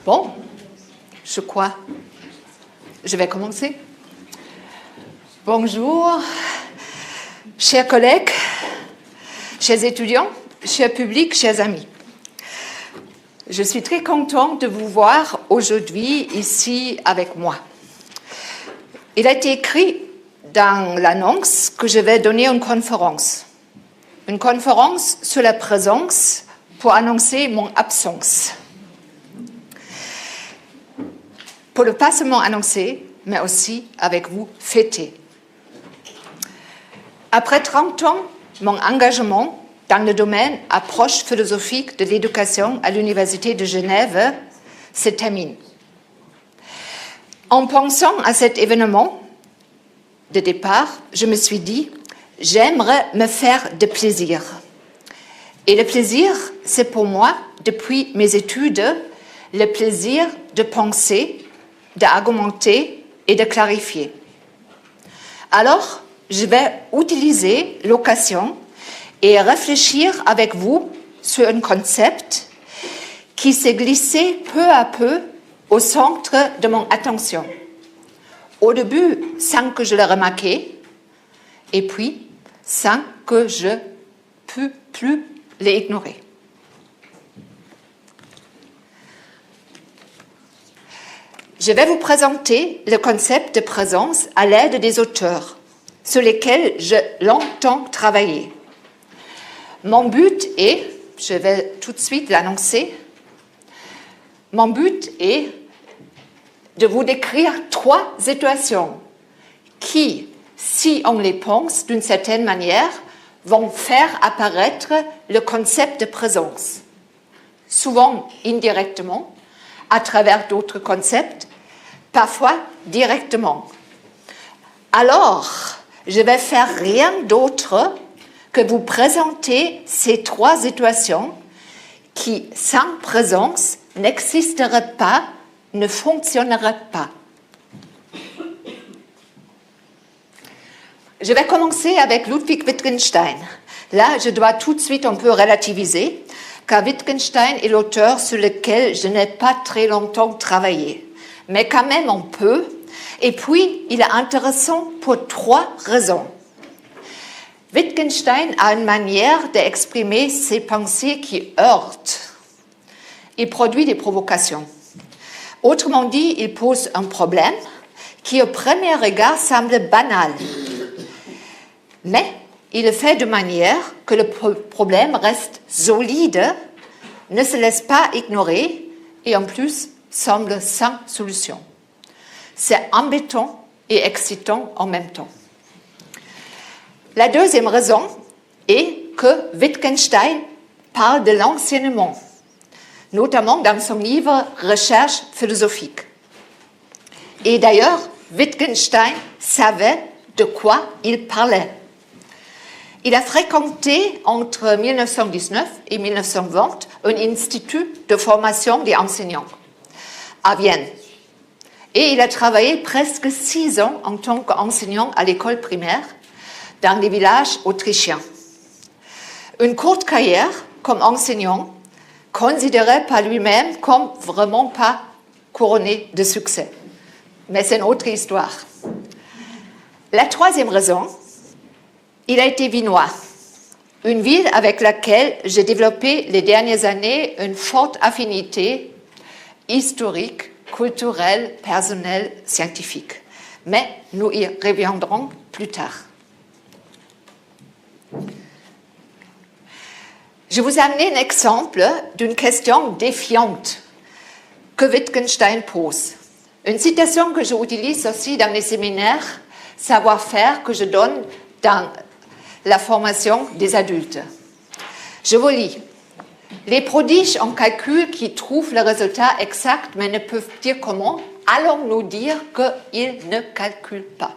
Bon, je crois. Je vais commencer. Bonjour, chers collègues, chers étudiants, chers publics, chers amis. Je suis très contente de vous voir aujourd'hui ici avec moi. Il a été écrit dans l'annonce que je vais donner une conférence sur la présence pour annoncer mon absence. Pour ne pas seulement annoncer, mais aussi avec vous fêter. Après 30 ans, mon engagement dans le domaine approche philosophique de l'éducation à l'Université de Genève se termine. En pensant à cet événement de départ, je me suis dit, j'aimerais me faire de plaisir. Et le plaisir, c'est pour moi, depuis mes études, le plaisir de penser, d'argumenter et de clarifier. Alors, je vais utiliser l'occasion et réfléchir avec vous sur un concept qui s'est glissé peu à peu au centre de mon attention. Au début, sans que je le remarquais, et puis sans que je puisse plus l'ignorer. Je vais vous présenter le concept de présence à l'aide des auteurs sur lesquels j'ai longtemps travaillé. Mon but est, je vais tout de suite l'annoncer, mon but est de vous décrire 3 situations qui, si on les pense d'une certaine manière, vont faire apparaître le concept de présence, souvent indirectement, à travers d'autres concepts, parfois directement. Alors, je vais faire rien d'autre que vous présenter ces 3 situations qui, sans présence, n'existeraient pas, ne fonctionneraient pas. Je vais commencer avec Ludwig Wittgenstein. Là, je dois tout de suite un peu relativiser, car Wittgenstein est l'auteur sur lequel je n'ai pas très longtemps travaillé. Mais quand même on peut. Et puis, il est intéressant pour 3 raisons. Wittgenstein a une manière d'exprimer ses pensées qui heurte. Il produit des provocations. Autrement dit, il pose un problème qui, au premier regard, semble banal. Mais il le fait de manière que le problème reste solide, ne se laisse pas ignorer et en plus semble sans solution. C'est embêtant et excitant en même temps. La deuxième raison est que Wittgenstein parle de l'enseignement, notamment dans son livre « Recherche philosophique ». Et d'ailleurs, Wittgenstein savait de quoi il parlait. Il a fréquenté entre 1919 et 1920 un institut de formation des enseignants à Vienne. Et il a travaillé presque 6 ans en tant qu'enseignant à l'école primaire dans les villages autrichiens. Une courte carrière comme enseignant, considérée par lui-même comme vraiment pas couronnée de succès. Mais c'est une autre histoire. La troisième raison, il a été viennois, une ville avec laquelle j'ai développé les dernières années une forte affinité historique, culturelle, personnelle, scientifique. Mais nous y reviendrons plus tard. Je vous ai amené un exemple d'une question défiante que Wittgenstein pose. Une citation que j'utilise aussi dans les séminaires savoir-faire que je donne dans la formation des adultes. Je vous lis. Les prodiges en calcul qui trouvent le résultat exact mais ne peuvent dire comment, allons-nous dire qu'ils ne calculent pas?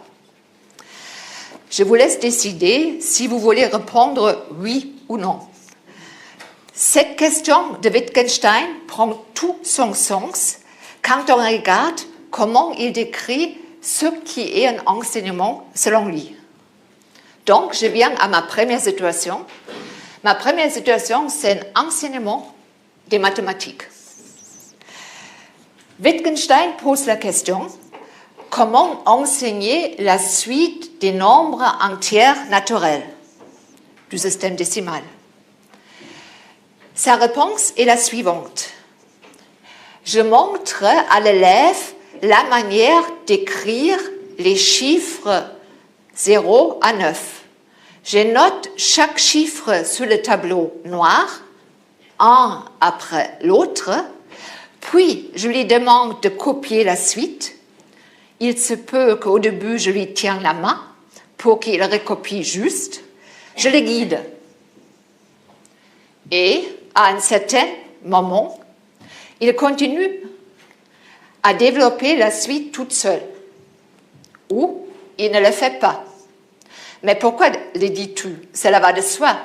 Je vous laisse décider si vous voulez répondre oui ou non. Cette question de Wittgenstein prend tout son sens quand on regarde comment il décrit ce qui est un enseignement selon lui. Donc, je viens à ma première situation. Ma première situation, c'est un enseignement des mathématiques. Wittgenstein pose la question: comment enseigner la suite des nombres entiers naturels du système décimal? Sa réponse est la suivante. Je montre à l'élève la manière d'écrire les chiffres 0 à 9. Je note chaque chiffre sur le tableau noir, un après l'autre, puis je lui demande de copier la suite. Il se peut qu'au début, je lui tienne la main pour qu'il recopie juste. Je le guide. Et à un certain moment, il continue à développer la suite toute seule. Ou il ne le fait pas. Mais pourquoi le dis-tu? Cela va de soi.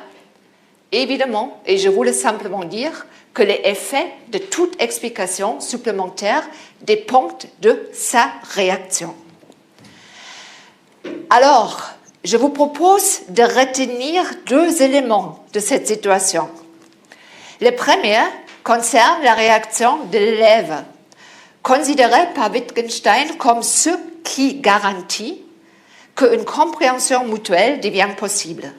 Évidemment, et je voulais simplement dire que l'effet de toute explication supplémentaire dépend de sa réaction. Alors, je vous propose de retenir deux éléments de cette situation. Le premier concerne la réaction de l'élève, considéré par Wittgenstein comme ce qui garantit qu'une compréhension mutuelle devient possible.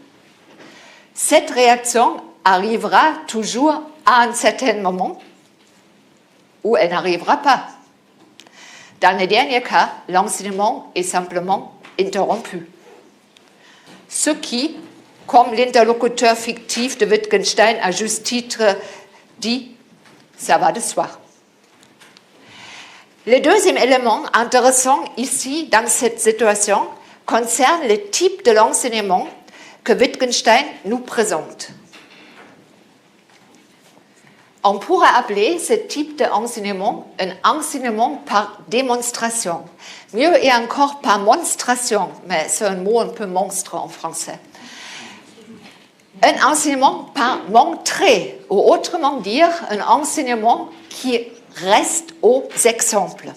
Cette réaction arrivera toujours à un certain moment ou elle n'arrivera pas. Dans le dernier cas, l'enseignement est simplement interrompu. Ce qui, comme l'interlocuteur fictif de Wittgenstein à juste titre dit, ça va de soi. Le deuxième élément intéressant ici dans cette situation concerne le type de l'enseignement que Wittgenstein nous présente. On pourrait appeler ce type d'enseignement un enseignement par démonstration. Mieux et encore par monstration, mais c'est un mot un peu monstre en français. Un enseignement par montrer, ou autrement dire, un enseignement qui reste aux exemples.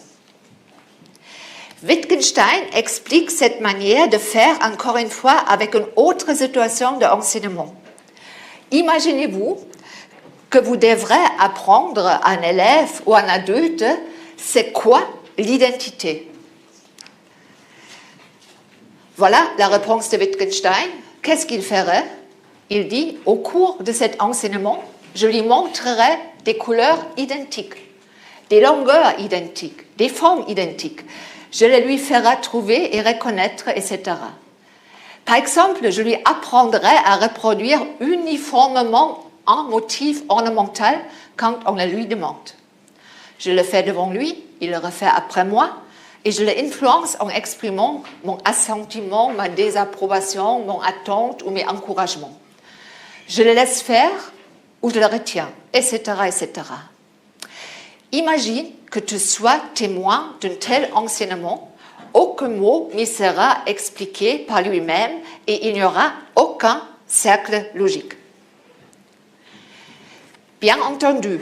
Wittgenstein explique cette manière de faire encore une fois avec une autre situation d'enseignement. Imaginez-vous que vous devrez apprendre à un élève ou à un adulte c'est quoi l'identité. Voilà la réponse de Wittgenstein. Qu'est-ce qu'il ferait? Il dit, au cours de cet enseignement, je lui montrerai des couleurs identiques, des longueurs identiques, des formes identiques. Je les lui ferai trouver et reconnaître, etc. Par exemple, je lui apprendrai à reproduire uniformément un motif ornemental quand on le lui demande. Je le fais devant lui, il le refait après moi, et je l'influence en exprimant mon assentiment, ma désapprobation, mon attente ou mes encouragements. Je le laisse faire ou je le retiens, etc., etc. Imagine que tu sois témoin d'un tel enseignement, aucun mot n'y sera expliqué par lui-même et il n'y aura aucun cercle logique. Bien entendu,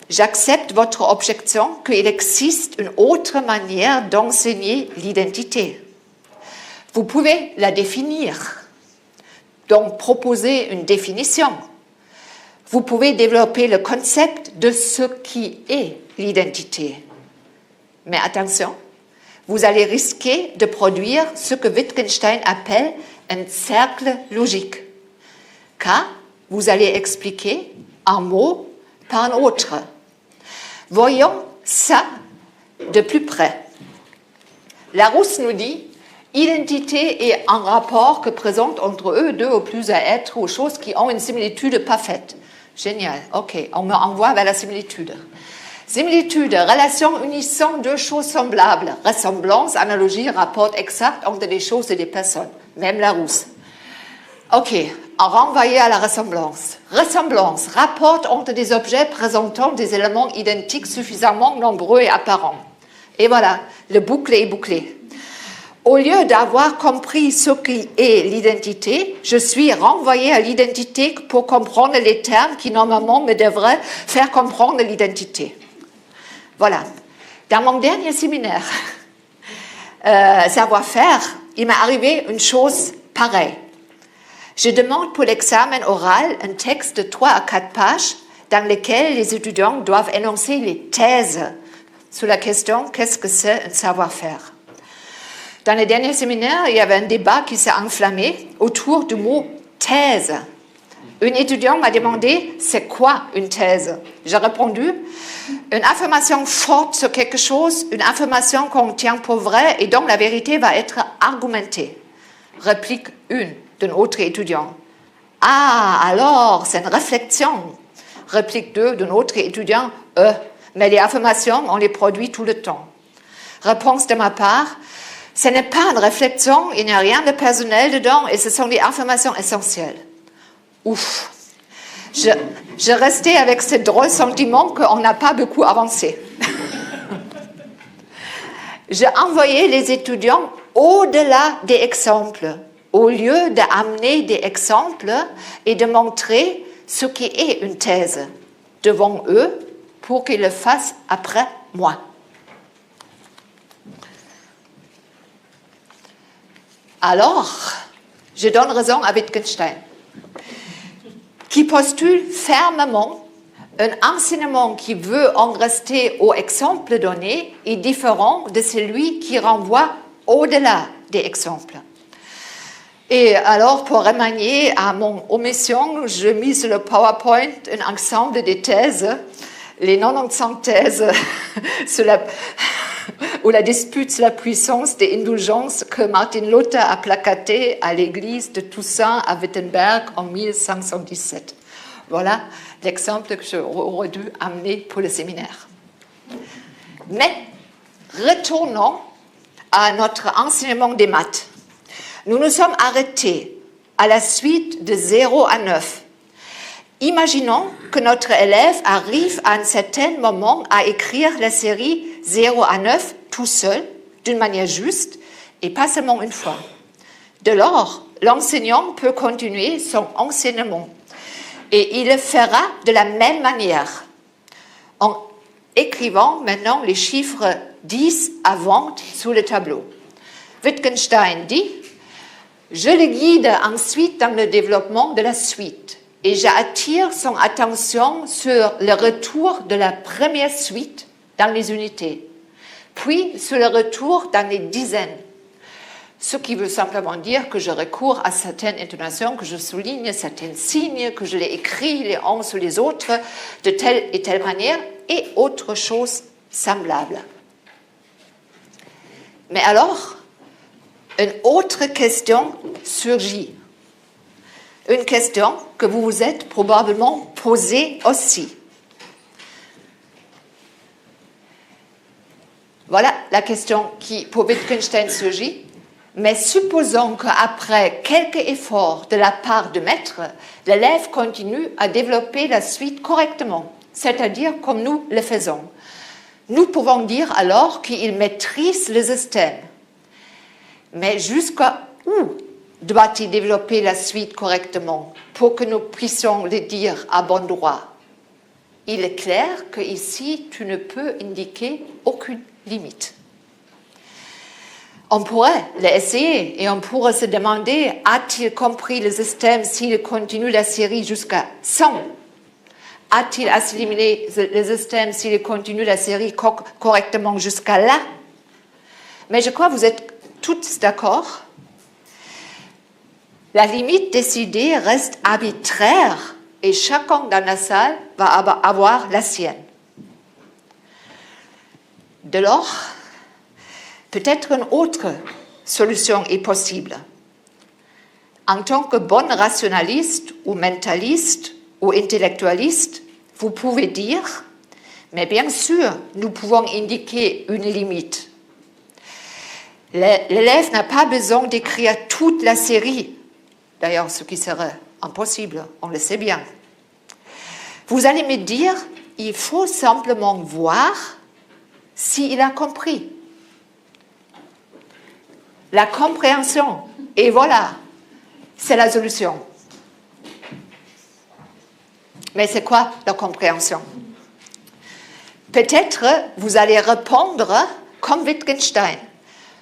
j'accepte votre objection qu'il existe une autre manière d'enseigner l'identité. Vous pouvez la définir, donc proposer une définition. Vous pouvez développer le concept de ce qui est l'identité. Mais attention, vous allez risquer de produire ce que Wittgenstein appelle un cercle logique, car vous allez expliquer un mot par un autre. Voyons ça de plus près. Larousse nous dit « Identité est un rapport que présente entre eux deux ou plusieurs êtres ou choses qui ont une similitude parfaite. » Génial, ok, on me envoie vers la similitude. Similitude, relation unissant deux choses semblables. Ressemblance, analogie, rapport exact entre des choses et des personnes. Même Larousse. Ok, on renvoie à la ressemblance. Ressemblance, rapport entre des objets présentant des éléments identiques suffisamment nombreux et apparents. Et voilà, le boucle est bouclé. Au lieu d'avoir compris ce qui est l'identité, je suis renvoyé à l'identité pour comprendre les termes qui normalement me devraient faire comprendre l'identité. Voilà. Dans mon dernier séminaire, savoir-faire, il m'est arrivé une chose pareille. Je demande pour l'examen oral un texte de 3 à 4 pages dans lesquels les étudiants doivent énoncer les thèses sur la question « Qu'est-ce que c'est un savoir-faire ?» Dans le dernier séminaire, il y avait un débat qui s'est enflammé autour du mot « thèse ». Une étudiante m'a demandé « C'est quoi une thèse ?» J'ai répondu « Une affirmation forte sur quelque chose, une affirmation qu'on tient pour vraie et dont la vérité va être argumentée. » Réplique 1 d'un autre étudiant. « Ah, alors, c'est une réflexion. » Réplique 2 d'un autre étudiant. Mais les affirmations, on les produit tout le temps. » Réponse de ma part. « Ce n'est pas une réflexion, il n'y a rien de personnel dedans et ce sont des affirmations essentielles. » Ouf, je restais avec ce drôle sentiment qu'on n'a pas beaucoup avancé. J'ai envoyé les étudiants au-delà des exemples, au lieu d'amener des exemples et de montrer ce qui est une thèse devant eux pour qu'ils le fassent après moi. Alors, je donne raison à Wittgenstein, qui postule fermement un enseignement qui veut en rester aux exemples donnés est différent de celui qui renvoie au-delà des exemples. Et alors, pour remanier à mon omission, je mis sur le PowerPoint un ensemble de thèses, les 95 thèses sur ou la dispute sur la puissance des indulgences que Martin Luther a placatées à l'église de Toussaint à Wittenberg en 1517. Voilà l'exemple que j'aurais dû amener pour le séminaire. Mais retournons à notre enseignement des maths. Nous nous sommes arrêtés à la suite de 0 à 9. Imaginons que notre élève arrive à un certain moment à écrire la série 0 à 9 tout seul, d'une manière juste, et pas seulement une fois. Dès lors, l'enseignant peut continuer son enseignement. Et il le fera de la même manière, en écrivant maintenant les chiffres 10 à 20 sur le tableau. Wittgenstein dit « Je le guide ensuite dans le développement de la suite et j'attire son attention sur le retour de la première suite dans les unités, puis sur le retour dans les dizaines. Ce qui veut simplement dire que je recours à certaines intonations, que je souligne certains signes, que je les écris les uns sur les autres de telle et telle manière, et autre chose semblable. Mais alors, une autre question surgit. Une question que vous vous êtes probablement posée aussi. Voilà la question qui, pour Wittgenstein, surgit. Mais supposons qu'après quelques efforts de la part du maître, l'élève continue à développer la suite correctement, c'est-à-dire comme nous le faisons. Nous pouvons dire alors qu'il maîtrise le système. Mais jusqu'à où doit-il développer la suite correctement pour que nous puissions le dire à bon droit? Il est clair qu'ici, tu ne peux indiquer aucune limite. On pourrait l'essayer et on pourrait se demander, a-t-il compris le système s'il continue la série jusqu'à 100? A-t-il assimilé le système s'il continue la série correctement jusqu'à là? Mais je crois que vous êtes tous d'accord. La limite décidée reste arbitraire et chacun dans la salle va avoir la sienne. Dès lors, peut-être une autre solution est possible. En tant que bon rationaliste ou mentaliste ou intellectualiste, vous pouvez dire, mais bien sûr, nous pouvons indiquer une limite. L'élève n'a pas besoin d'écrire toute la série, d'ailleurs ce qui serait impossible, on le sait bien. Vous allez me dire, il faut simplement voir s'il a compris. La compréhension, et voilà, c'est la solution. Mais c'est quoi la compréhension? Peut-être vous allez répondre comme Wittgenstein,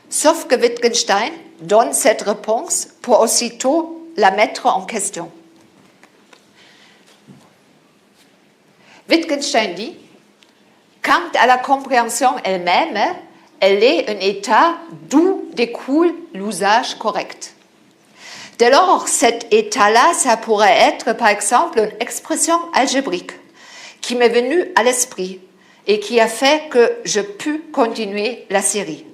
sauf que Wittgenstein donne cette réponse pour aussitôt la mettre en question. Wittgenstein dit, quant à la compréhension elle-même, elle est un état d'où découle l'usage correct. Dès lors, cet état-là, ça pourrait être, par exemple, une expression algébrique qui m'est venue à l'esprit et qui a fait que je pus continuer la série.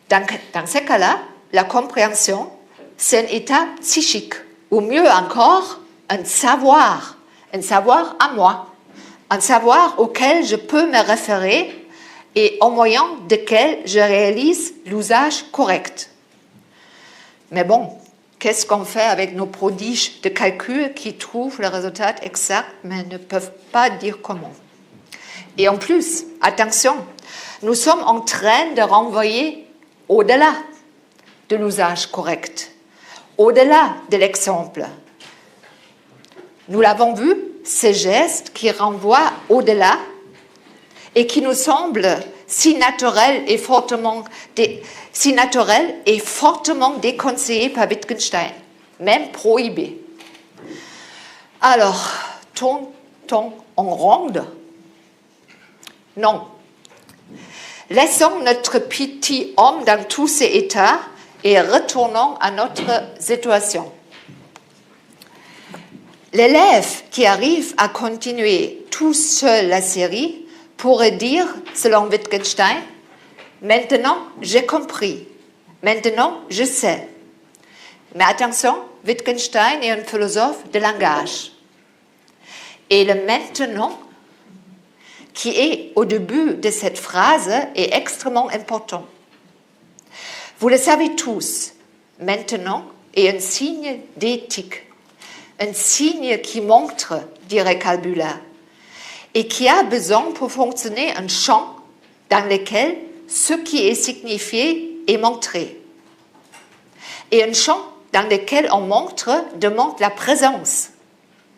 Dans ce cas-là, la compréhension, c'est un état psychique, ou mieux encore, un savoir à moi, un savoir auquel je peux me référer et au moyen duquel je réalise l'usage correct. Mais bon, qu'est-ce qu'on fait avec nos prodiges de calcul qui trouvent le résultat exact mais ne peuvent pas dire comment? Et en plus, attention, nous sommes en train de renvoyer au-delà de l'usage correct, au-delà de l'exemple. Nous l'avons vu, ces gestes qui renvoient au-delà et qui nous semblent si naturels et fortement déconseillés par Wittgenstein, même prohibés. Alors, tourne-t-on en ronde? Non. Laissons notre petit homme dans tous ses états et retournons à notre situation. L'élève qui arrive à continuer tout seul la série pourrait dire, selon Wittgenstein, « Maintenant, j'ai compris. Maintenant, je sais. » Mais attention, Wittgenstein est un philosophe de langage. Et le « maintenant » qui est au début de cette phrase est extrêmement important. Vous le savez tous, maintenant est un signe d'éthique, un signe qui montre, dirait Calbula, et qui a besoin pour fonctionner un champ dans lequel ce qui est signifié est montré. Et un champ dans lequel on demande la présence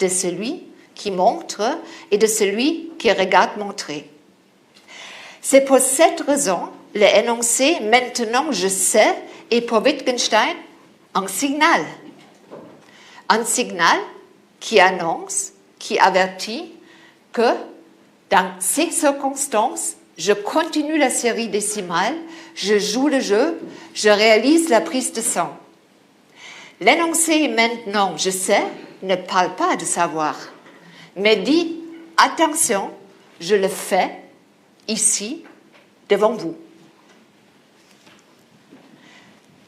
de celui qui montre et de celui qui regarde montrer. C'est pour cette raison l'énoncé « maintenant je sais » est pour Wittgenstein un signal. Un signal qui annonce, qui avertit que dans ces circonstances, je continue la série décimale, je joue le jeu, je réalise la prise de sang. L'énoncé « maintenant je sais » ne parle pas de savoir, mais dit « attention, je le fais ici, devant vous ».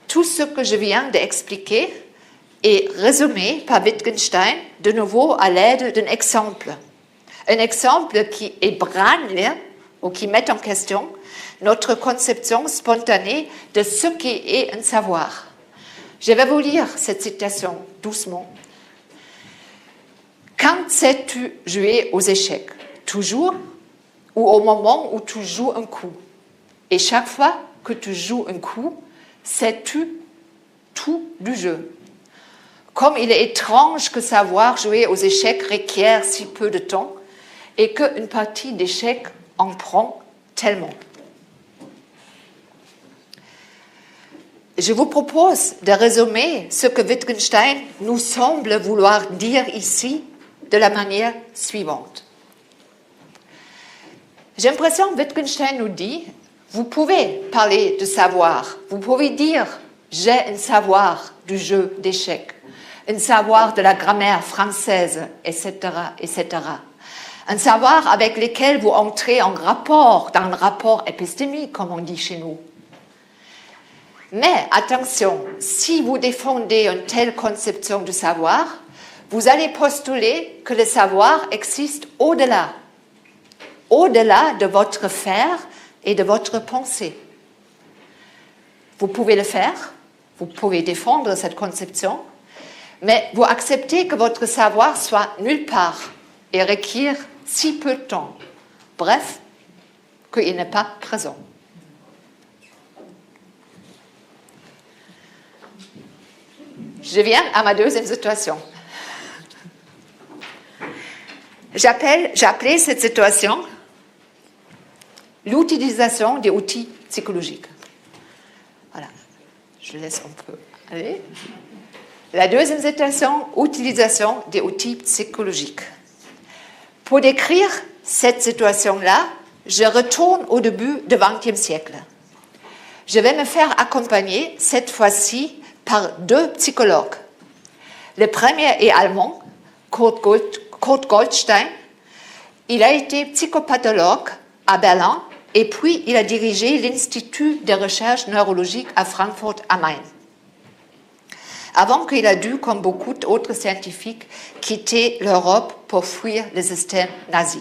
Tout ce que je viens d'expliquer est résumé par Wittgenstein de nouveau à l'aide d'un exemple. Un exemple qui ébranle ou qui met en question notre conception spontanée de ce qui est un savoir. Je vais vous lire cette citation doucement. Quand sais-tu jouer aux échecs? Toujours ou au moment où tu joues un coup? Et chaque fois que tu joues un coup, sais-tu tout du jeu? Comme il est étrange que savoir jouer aux échecs requiert si peu de temps et qu'une partie d'échecs en prend tellement. Je vous propose de résumer ce que Wittgenstein nous semble vouloir dire ici de la manière suivante. J'ai l'impression que Wittgenstein nous dit, vous pouvez parler de savoir, vous pouvez dire j'ai un savoir du jeu d'échecs, un savoir de la grammaire française, etc., etc. Un savoir avec lequel vous entrez en rapport, dans un rapport épistémique, comme on dit chez nous. Mais attention, si vous défendez une telle conception du savoir, vous allez postuler que le savoir existe au-delà de votre faire et de votre pensée. Vous pouvez le faire, vous pouvez défendre cette conception, mais vous acceptez que votre savoir soit nulle part et requiert si peu de temps. Bref, qu'il n'est pas présent. Je viens à ma deuxième situation. J'appelais cette situation l'utilisation des outils psychologiques. Voilà, je laisse un peu aller. La deuxième situation, utilisation des outils psychologiques. Pour décrire cette situation-là, je retourne au début du XXe siècle. Je vais me faire accompagner, cette fois-ci, par deux psychologues. Le premier est allemand, Kurt Goldstein. Il a été psychopathologue à Berlin et puis il a dirigé l'Institut de recherche neurologique à Francfort am Main. Avant qu'il a dû, comme beaucoup d'autres scientifiques, quitter l'Europe pour fuir le système nazi.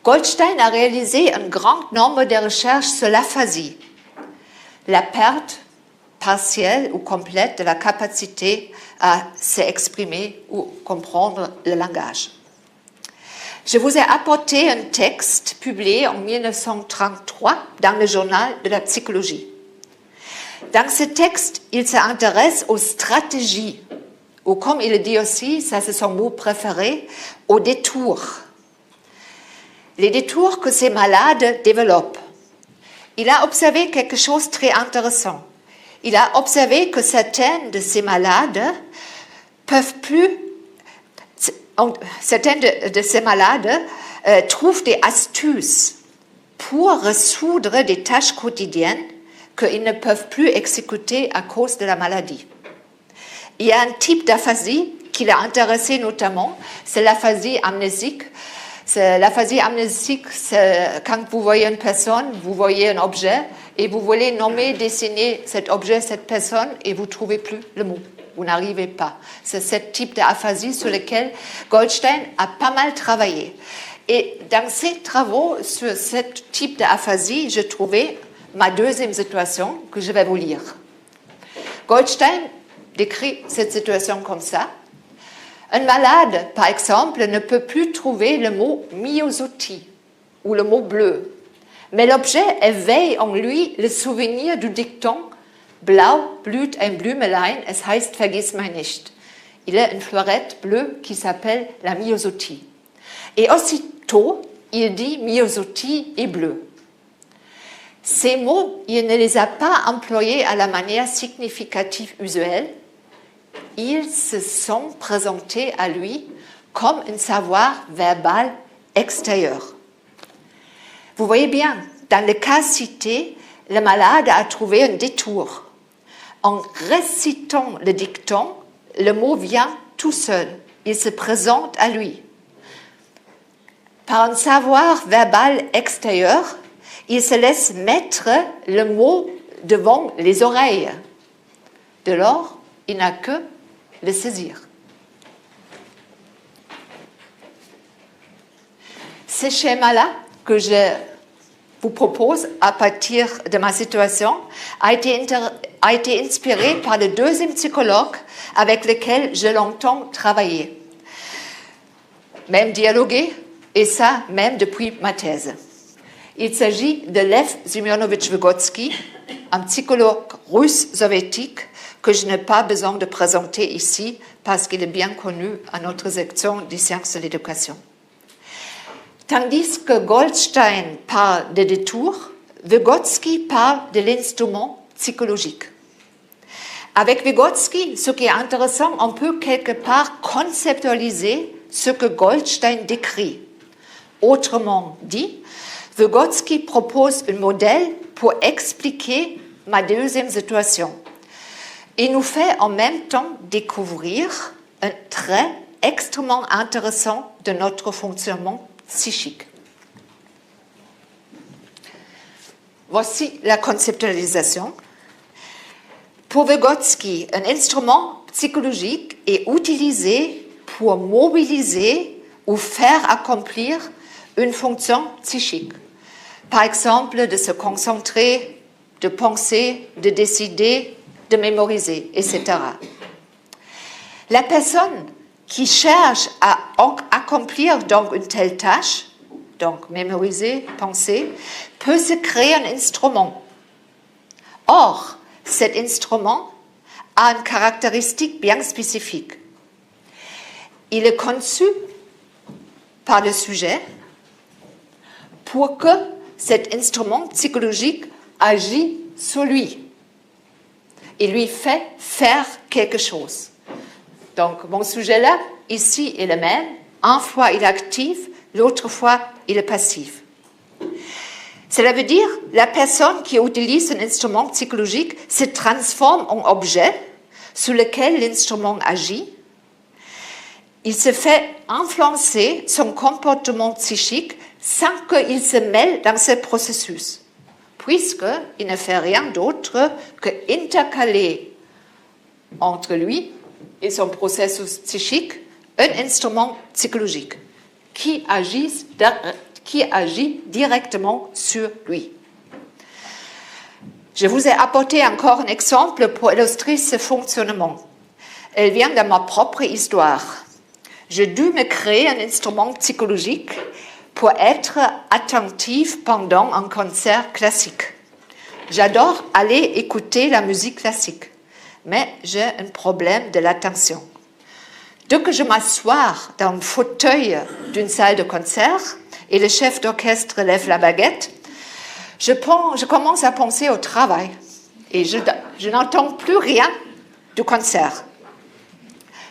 Goldstein a réalisé un grand nombre de recherches sur l'aphasie, la perte partielle ou complète de la capacité à s'exprimer ou comprendre le langage. Je vous ai apporté un texte publié en 1933 dans le journal de la psychologie. Dans ce texte, il s'intéresse aux stratégies, ou comme il le dit aussi, ça c'est son mot préféré, aux détours. Les détours que ces malades développent. Il a observé quelque chose de très intéressant. Il a observé que certains de ces malades trouvent des astuces pour résoudre des tâches quotidiennes qu'ils ne peuvent plus exécuter à cause de la maladie. Il y a un type d'aphasie qui l'a intéressé notamment, c'est l'aphasie amnésique. L'aphasie amnésique, c'est quand vous voyez une personne, vous voyez un objet et vous voulez nommer, dessiner cet objet, cette personne et vous ne trouvez plus le mot. Vous n'arrivez pas. C'est ce type d'aphasie sur lequel Goldstein a pas mal travaillé. Et dans ses travaux sur ce type d'aphasie, j'ai trouvé ma deuxième situation que je vais vous lire. Goldstein décrit cette situation comme ça. Un malade, par exemple, ne peut plus trouver le mot myosotie ou le mot bleu. Mais l'objet éveille en lui le souvenir du dicton Blau blüht ein Blümelein, es heißt vergiss mich nicht. Il y a une fleurette bleue qui s'appelle la myosotie. Et aussitôt, il dit myosotie et bleu. Ces mots, il ne les a pas employés à la manière significative usuelle. Ils se sont présentés à lui comme un savoir verbal extérieur. Vous voyez bien, dans le cas cité, le malade a trouvé un détour. En récitant le dicton, le mot vient tout seul. Il se présente à lui. Par un savoir verbal extérieur, il se laisse mettre le mot devant les oreilles. Dès lors, il n'a que le saisir. Ce schéma-là que je vous propose à partir de ma situation a été inspiré par le deuxième psychologue avec lequel j'ai longtemps travaillé. Même dialogué, et ça même depuis ma thèse. Il s'agit de Lev Semyonovitch Vygotsky, un psychologue russe soviétique que je n'ai pas besoin de présenter ici parce qu'il est bien connu à notre section des sciences de l'éducation. Tandis que Goldstein parle de détours, Vygotsky parle de l'instrument psychologique. Avec Vygotsky, ce qui est intéressant, on peut quelque part conceptualiser ce que Goldstein décrit. Autrement dit, Vygotsky propose un modèle pour expliquer ma deuxième situation. Il nous fait en même temps découvrir un trait extrêmement intéressant de notre fonctionnement psychique. Voici la conceptualisation. Pour Vygotsky, un instrument psychologique est utilisé pour mobiliser ou faire accomplir une fonction psychique. Par exemple, de se concentrer, de penser, de décider, de mémoriser, etc. La personne qui cherche à accomplir donc une telle tâche, donc mémoriser, penser, peut se créer un instrument. Or, cet instrument a une caractéristique bien spécifique. Il est conçu par le sujet pour que cet instrument psychologique agisse sur lui. Il lui fait faire quelque chose. Donc, mon sujet là, ici, est le même, Une fois, il est actif, l'autre fois, il est passif. Cela veut dire que la personne qui utilise un instrument psychologique se transforme en objet sur lequel l'instrument agit. Il se fait influencer son comportement psychique sans qu'il se mêle dans ce processus, puisqu'il ne fait rien d'autre qu'intercaler entre lui et son processus psychique un instrument psychologique qui agit directement sur lui. Je vous ai apporté encore un exemple pour illustrer ce fonctionnement. Elle vient de ma propre histoire. J'ai dû me créer un instrument psychologique pour être attentif pendant un concert classique. J'adore aller écouter la musique classique, mais j'ai un problème de l'attention. Dès que je m'assois dans le fauteuil d'une salle de concert et le chef d'orchestre lève la baguette, je commence à penser au travail et je n'entends plus rien du concert.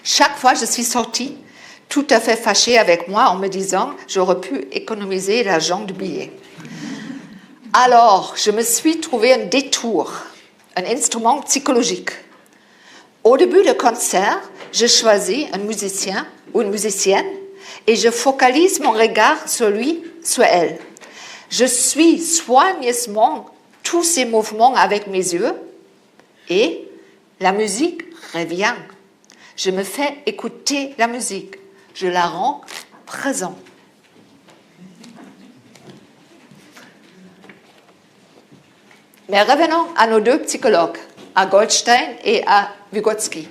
Chaque fois, je suis sortie tout à fait fâchée avec moi en me disant « j'aurais pu économiser l'argent du billet ». Alors, je me suis trouvé un détour, un instrument psychologique. Au début du concert, je choisis un musicien ou une musicienne et je focalise mon regard sur lui, sur elle. Je suis soigneusement tous ces mouvements avec mes yeux et la musique revient. Je me fais écouter la musique. Je la rends présente. Mais revenons à nos deux psychologues, à Goldstein et à Vygotsky.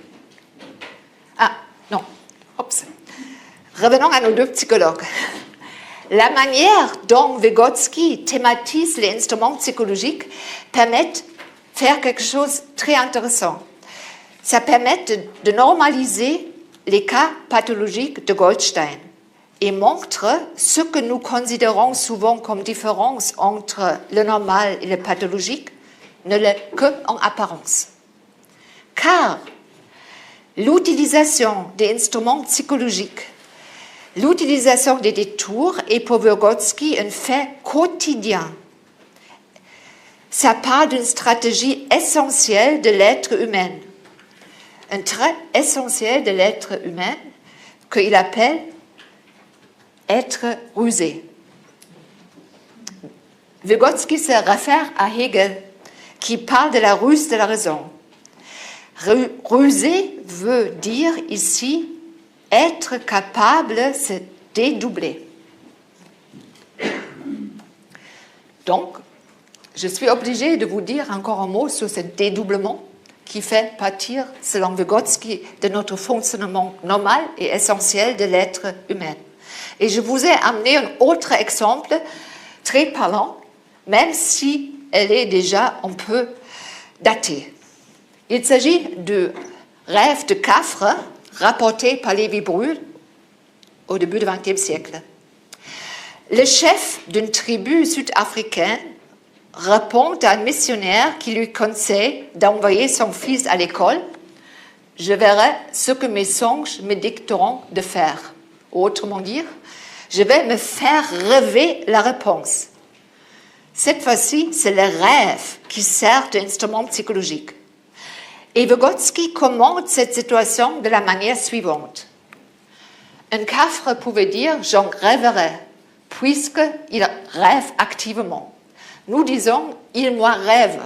Revenons à nos deux psychologues. La manière dont Vygotsky thématise les instruments psychologiques permet de faire quelque chose de très intéressant. Ça permet de normaliser les cas pathologiques de Goldstein et montre ce que nous considérons souvent comme différence entre le normal et le pathologique ne l'est qu'en apparence. Car l'utilisation des instruments psychologiques, l'utilisation des détours est pour Vygotsky un fait quotidien. Ça part d'une stratégie essentielle de l'être humain, un trait essentiel de l'être humain qu'il appelle être rusé. Vygotsky se réfère à Hegel, qui parle de la ruse de la raison. Ruser veut dire ici être capable de se dédoubler. Donc, je suis obligée de vous dire encore un mot sur ce dédoublement qui fait partir, selon Vygotsky, de notre fonctionnement normal et essentiel de l'être humain. Et je vous ai amené un autre exemple très parlant, même si elle est déjà un peu datée. Il s'agit du rêve de Cafre, rapporté par Lévi-Brühl au début du XXe siècle. Le chef d'une tribu sud-africaine répond à un missionnaire qui lui conseille d'envoyer son fils à l'école. « Je verrai ce que mes songes me dicteront de faire. » Autrement dit, je vais me faire rêver la réponse. Cette fois-ci, c'est le rêve qui sert d'instrument psychologique. Et Vygotsky commente cette situation de la manière suivante. Un Cafre pouvait dire « j'en rêverai », puisqu'il rêve activement. Nous disons « il moi rêve »,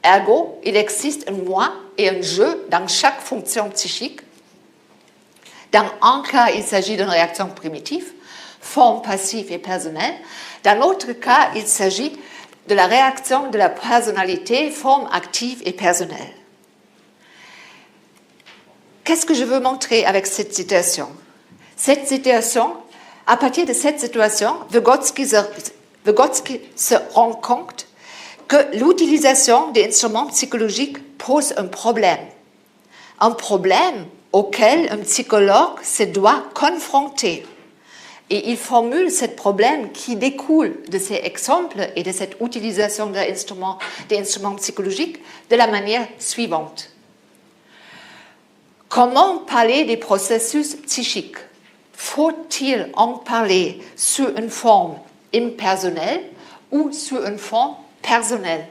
ergo, il existe un moi et un je dans chaque fonction psychique. Dans un cas, il s'agit d'une réaction primitive, forme passive et personnelle. Dans l'autre cas, il s'agit de la réaction de la personnalité, forme active et personnelle. Qu'est-ce que je veux montrer avec cette situation? Cette situation, à partir de cette situation, Vygotsky se rend compte que l'utilisation des instruments psychologiques pose un problème auquel un psychologue se doit confronter. Et il formule ce problème qui découle de ces exemples et de cette utilisation des instruments psychologiques de la manière suivante. Comment parler des processus psychiques? faut-il en parler sous une forme impersonnelle ou sous une forme personnelle?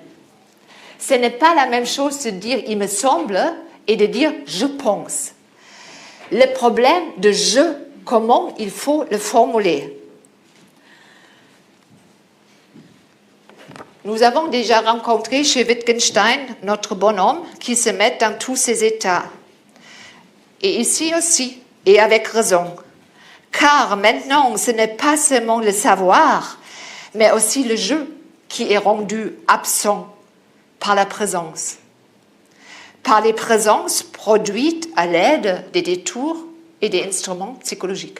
Ce n'est pas la même chose de dire « il me semble » et de dire « je pense ». Le problème de « je », comment il faut le formuler. Nous avons déjà rencontré chez Wittgenstein notre bonhomme qui se met dans tous ses états. Et ici aussi, et avec raison. Car maintenant, ce n'est pas seulement le savoir, mais aussi le jeu qui est rendu absent par la présence. Par les présences produites à l'aide des détours et des instruments psychologiques.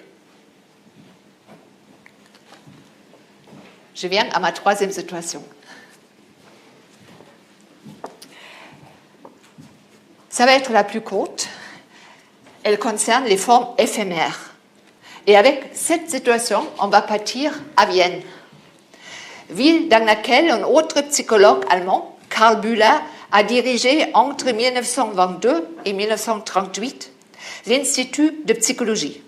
Je viens à ma troisième situation. Ça va être la plus courte. Elle concerne les formes éphémères. Et avec cette situation, on va partir à Vienne, ville dans laquelle un autre psychologue allemand, Karl Bühler, a dirigé entre 1922 et 1938 l'Institut de psychologie.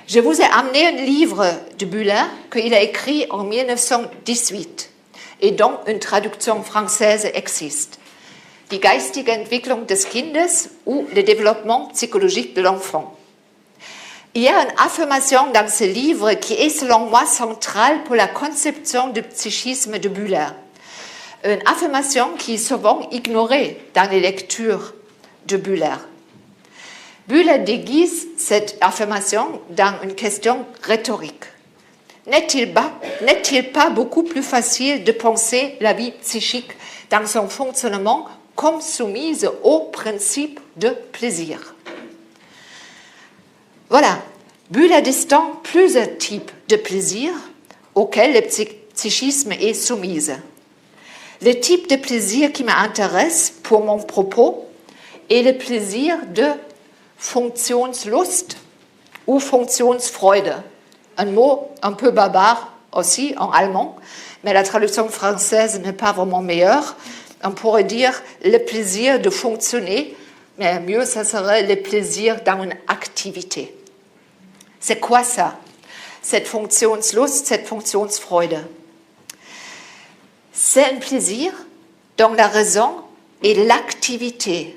Je vous ai amené un livre de Bühler qu'il a écrit en 1918 et dont une traduction française existe. Die geistige Entwicklung des Kindes ou le développement psychologique de l'enfant. Il y a une affirmation dans ce livre qui est selon moi centrale pour la conception du psychisme de Bühler. Une affirmation qui est souvent ignorée dans les lectures de Bühler. Bühler déguise cette affirmation dans une question rhétorique. N'est-il pas beaucoup plus facile de penser la vie psychique dans son fonctionnement comme soumise au principe de plaisir? Voilà, Bühler distingue plusieurs types de plaisir auxquels le psychisme est soumise. Le type de plaisir qui m'intéresse pour mon propos est le plaisir de Funktionslust ou Funktionsfreude. Un mot un peu barbare aussi en allemand, mais la traduction française n'est pas vraiment meilleure. On pourrait dire le plaisir de fonctionner, mais mieux, ça serait le plaisir dans une activité. C'est quoi ça? Cette Funktionslust, cette Funktionsfreude. C'est un plaisir dont la raison est l'activité.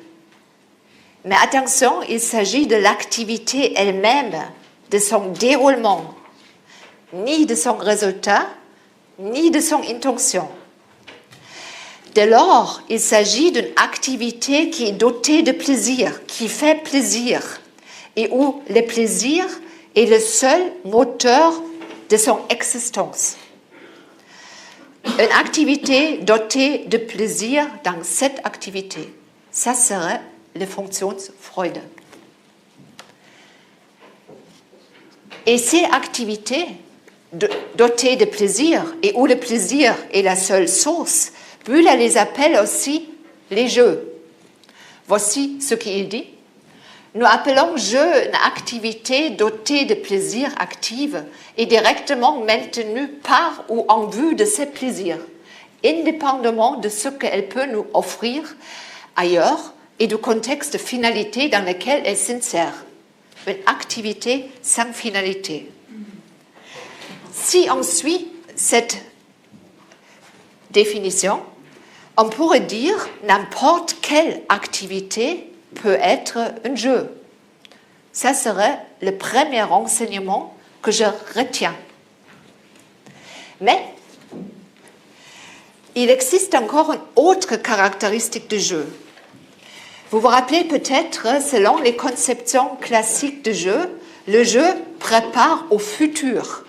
Mais attention, il s'agit de l'activité elle-même, de son déroulement, ni de son résultat, ni de son intention. Dès lors, il s'agit d'une activité qui est dotée de plaisir, qui fait plaisir, et où le plaisir est le seul moteur de son existence. Une activité dotée de plaisir dans cette activité, ça serait la Funktionsfreude. Et ces activités dotées de plaisir, et où le plaisir est la seule source, Bühler les appelle aussi les jeux. Voici ce qu'il dit. Nous appelons jeu une activité dotée de plaisir active et directement maintenue par ou en vue de ses plaisirs, indépendamment de ce qu'elle peut nous offrir ailleurs et du contexte de finalité dans lequel elle s'insère. Une activité sans finalité. Si on suit cette définition, on pourrait dire n'importe quelle activité peut être un jeu. Ça serait le premier enseignement que je retiens. Mais il existe encore une autre caractéristique du jeu. Vous vous rappelez peut-être, selon les conceptions classiques de jeu, le jeu prépare au futur.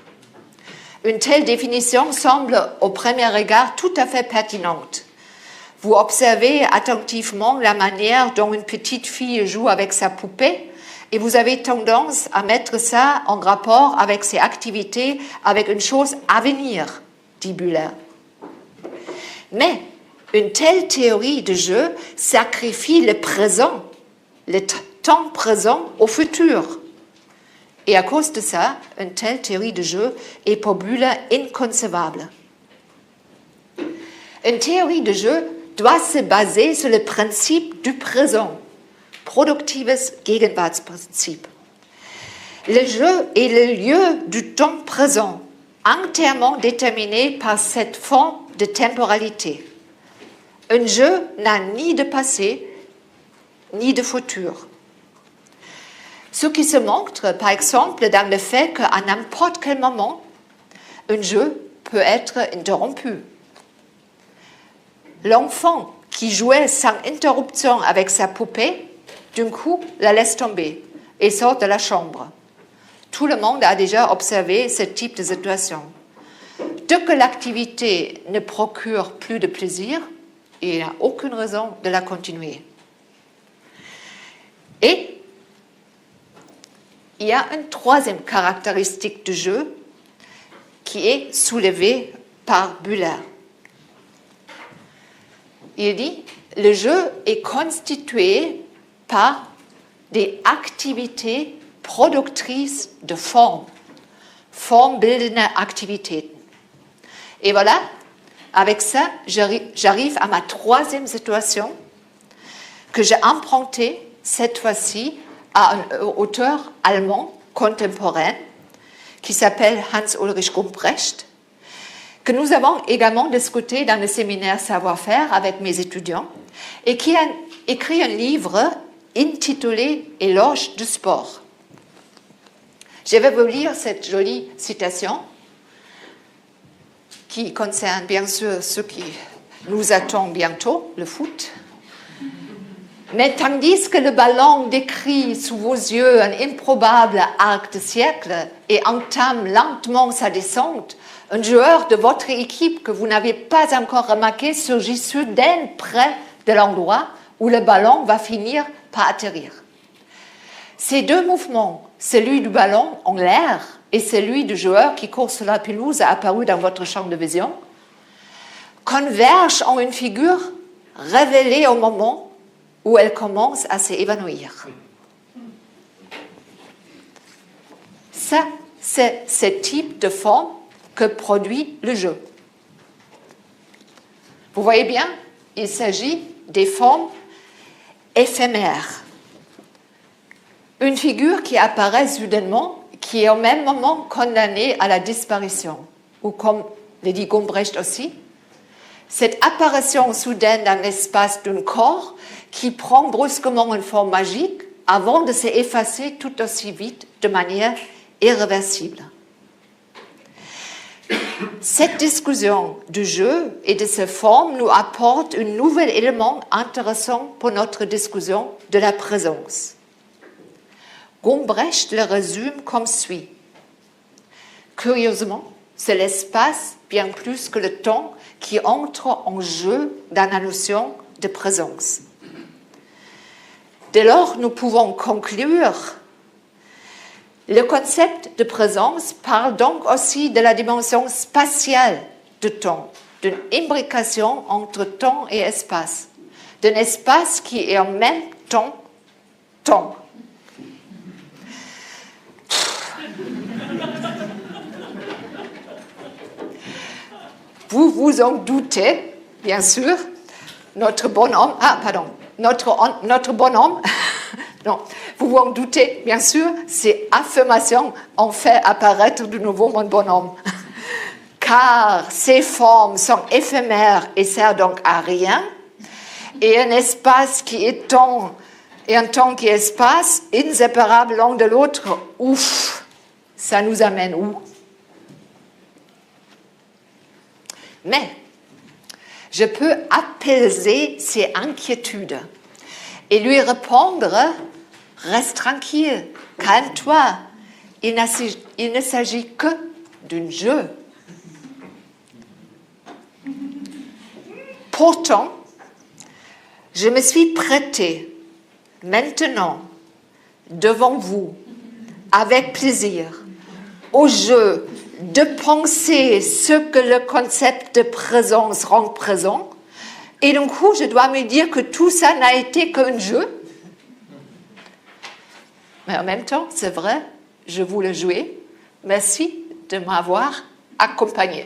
Une telle définition semble au premier regard tout à fait pertinente. Vous observez attentivement la manière dont une petite fille joue avec sa poupée et vous avez tendance à mettre ça en rapport avec ses activités, avec une chose à venir, dit Bühler. Mais une telle théorie de jeu sacrifie le présent, le temps présent au futur. Et à cause de ça, une telle théorie de jeu est pour Bühler inconcevable. Une théorie de jeu doit se baser sur le principe du présent, produktives Gegenwartsprinzip. Le jeu est le lieu du temps présent, entièrement déterminé par cette forme de temporalité. Un jeu n'a ni de passé, ni de futur. Ce qui se montre, par exemple, dans le fait qu'à n'importe quel moment, un jeu peut être interrompu. L'enfant qui jouait sans interruption avec sa poupée, d'un coup, la laisse tomber et sort de la chambre. Tout le monde a déjà observé ce type de situation. Dès que l'activité ne procure plus de plaisir, il n'y a aucune raison de la continuer. Et il y a une troisième caractéristique du jeu qui est soulevée par Bühler. Il dit, le jeu est constitué par des activités productrices de formes, formbildende Aktivitäten. Et voilà, avec ça, j'arrive à ma troisième situation que j'ai empruntée cette fois-ci à un auteur allemand contemporain qui s'appelle Hans-Ulrich Gumbrecht, que nous avons également discuté dans le séminaire Savoir-faire avec mes étudiants, et qui a écrit un livre intitulé « Éloge du sport ». Je vais vous lire cette jolie citation qui concerne bien sûr ce qui nous attend bientôt, le foot. Mais tandis que le ballon décrit sous vos yeux un improbable arc de cercle et entame lentement sa descente, un joueur de votre équipe que vous n'avez pas encore remarqué surgit soudain près de l'endroit où le ballon va finir par atterrir. Ces deux mouvements, celui du ballon en l'air et celui du joueur qui court sur la pelouse apparu dans votre champ de vision, convergent en une figure révélée au moment où elle commence à s'évanouir. Ça, c'est ce type de forme que produit le jeu. Vous voyez bien, il s'agit des formes éphémères. Une figure qui apparaît soudainement, qui est au même moment condamnée à la disparition. Ou comme le dit Gumbrecht aussi, cette apparition soudaine dans l'espace d'un corps qui prend brusquement une forme magique avant de s'effacer tout aussi vite de manière irréversible. Cette discussion du jeu et de ses formes nous apporte un nouvel élément intéressant pour notre discussion de la présence. Gumbrecht le résume comme suit. Curieusement, c'est l'espace bien plus que le temps qui entre en jeu dans la notion de présence. Dès lors, nous pouvons conclure. Le concept de présence parle donc aussi de la dimension spatiale du temps, d'une imbrication entre temps et espace, d'un espace qui est en même temps temps. Vous vous en doutez, bien sûr, notre bonhomme, non, vous vous en doutez, bien sûr, ces affirmations ont fait apparaître de nouveau mon bonhomme. Car ces formes sont éphémères et servent donc à rien, et un espace qui est temps et un temps qui est espace, inséparables l'un de l'autre, ouf, ça nous amène où? Mais je peux apaiser ses inquiétudes et lui répondre « Reste tranquille, calme-toi, il ne s'agit que d'un jeu. » Pourtant, je me suis prêtée maintenant devant vous avec plaisir au jeu de penser ce que le concept de présence rend présent, et d'un coup, je dois me dire que tout ça n'a été qu'un jeu. Mais en même temps, c'est vrai, je voulais jouer. Merci de m'avoir accompagné.